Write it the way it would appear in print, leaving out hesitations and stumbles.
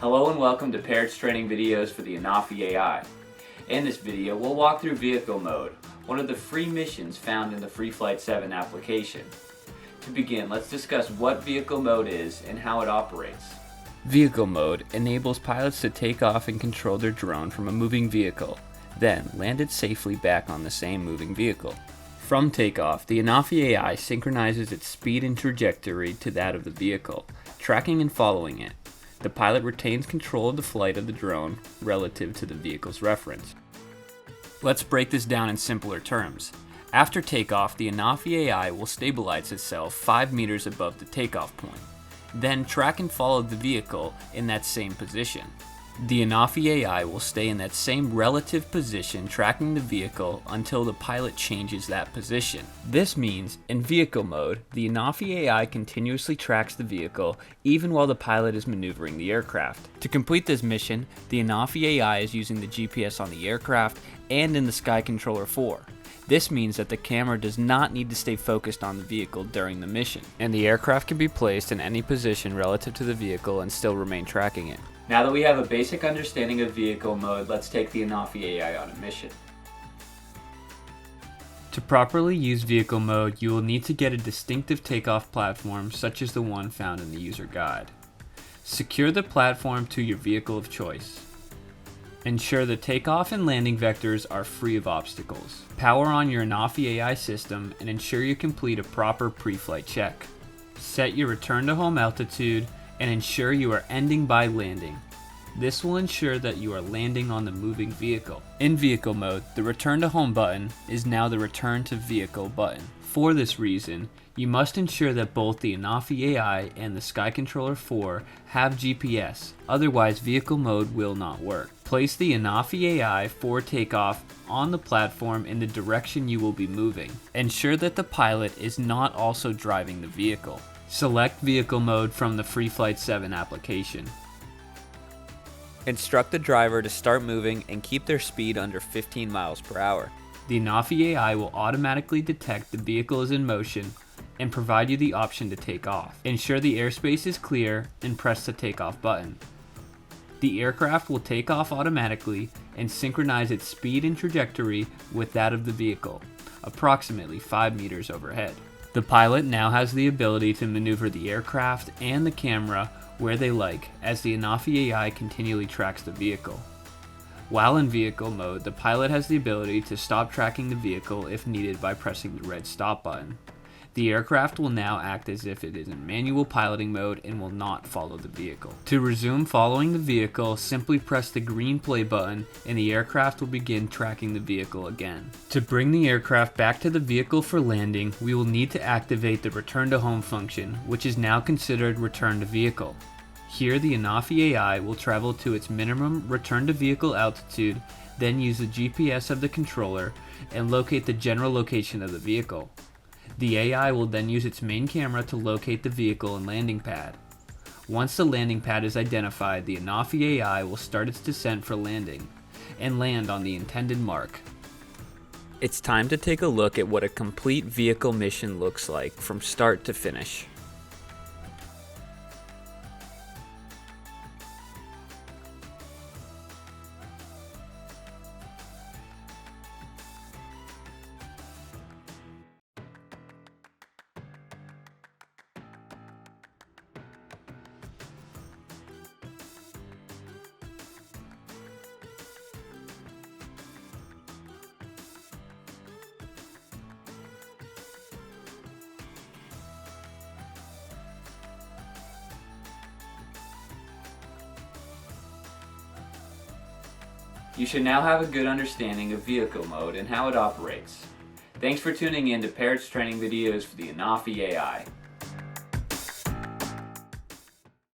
Hello and welcome to Parrots training videos for the Anafi AI. In this video, we'll walk through vehicle mode, one of the free missions found in the Free Flight 7 application. To begin, let's discuss what vehicle mode is and how it operates. Vehicle mode enables pilots to take off and control their drone from a moving vehicle, then land it safely back on the same moving vehicle. From takeoff, the Anafi AI synchronizes its speed and trajectory to that of the vehicle, tracking and following it. The pilot retains control of the flight of the drone relative to the vehicle's reference. Let's break this down in simpler terms. After takeoff, the Anafi AI will stabilize itself 5 meters above the takeoff point, then track and follow the vehicle in that same position. The Anafi AI will stay in that same relative position tracking the vehicle until the pilot changes that position. This means, in vehicle mode, the Anafi AI continuously tracks the vehicle even while the pilot is maneuvering the aircraft. To complete this mission, the Anafi AI is using the GPS on the aircraft and in the Sky Controller 4. This means that the camera does not need to stay focused on the vehicle during the mission, and the aircraft can be placed in any position relative to the vehicle and still remain tracking it. Now that we have a basic understanding of vehicle mode, let's take the Anafi AI on a mission. To properly use vehicle mode, you will need to get a distinctive takeoff platform such as the one found in the user guide. Secure the platform to your vehicle of choice. Ensure the takeoff and landing vectors are free of obstacles. Power on your Anafi AI system and ensure you complete a proper pre-flight check. Set your return to home altitude and ensure you are ending by landing. This will ensure that you are landing on the moving vehicle. In vehicle mode, the return to home button is now the return to vehicle button. For this reason, you must ensure that both the Anafi AI and the Sky Controller 4 have GPS, otherwise vehicle mode will not work. Place the Anafi AI for takeoff on the platform in the direction you will be moving. Ensure that the pilot is not also driving the vehicle. Select vehicle mode from the Free Flight 7 application. Instruct the driver to start moving and keep their speed under 15 miles per hour. The Anafi AI will automatically detect the vehicle is in motion and provide you the option to take off. Ensure the airspace is clear and press the takeoff button. The aircraft will take off automatically and synchronize its speed and trajectory with that of the vehicle, approximately 5 meters overhead. The pilot now has the ability to maneuver the aircraft and the camera where they like as the Anafi AI continually tracks the vehicle. While in vehicle mode, the pilot has the ability to stop tracking the vehicle if needed by pressing the red stop button. The aircraft will now act as if it is in manual piloting mode and will not follow the vehicle. To resume following the vehicle, simply press the green play button and the aircraft will begin tracking the vehicle again. To bring the aircraft back to the vehicle for landing, we will need to activate the return to home function, which is now considered return to vehicle. Here the Anafi AI will travel to its minimum return to vehicle altitude, then use the GPS of the controller and locate the general location of the vehicle. The AI will then use its main camera to locate the vehicle and landing pad. Once the landing pad is identified, the Anafi AI will start its descent for landing and land on the intended mark. It's time to take a look at what a complete vehicle mission looks like from start to finish. You should now have a good understanding of vehicle mode and how it operates. Thanks for tuning in to Parrots training videos for the Anafi AI.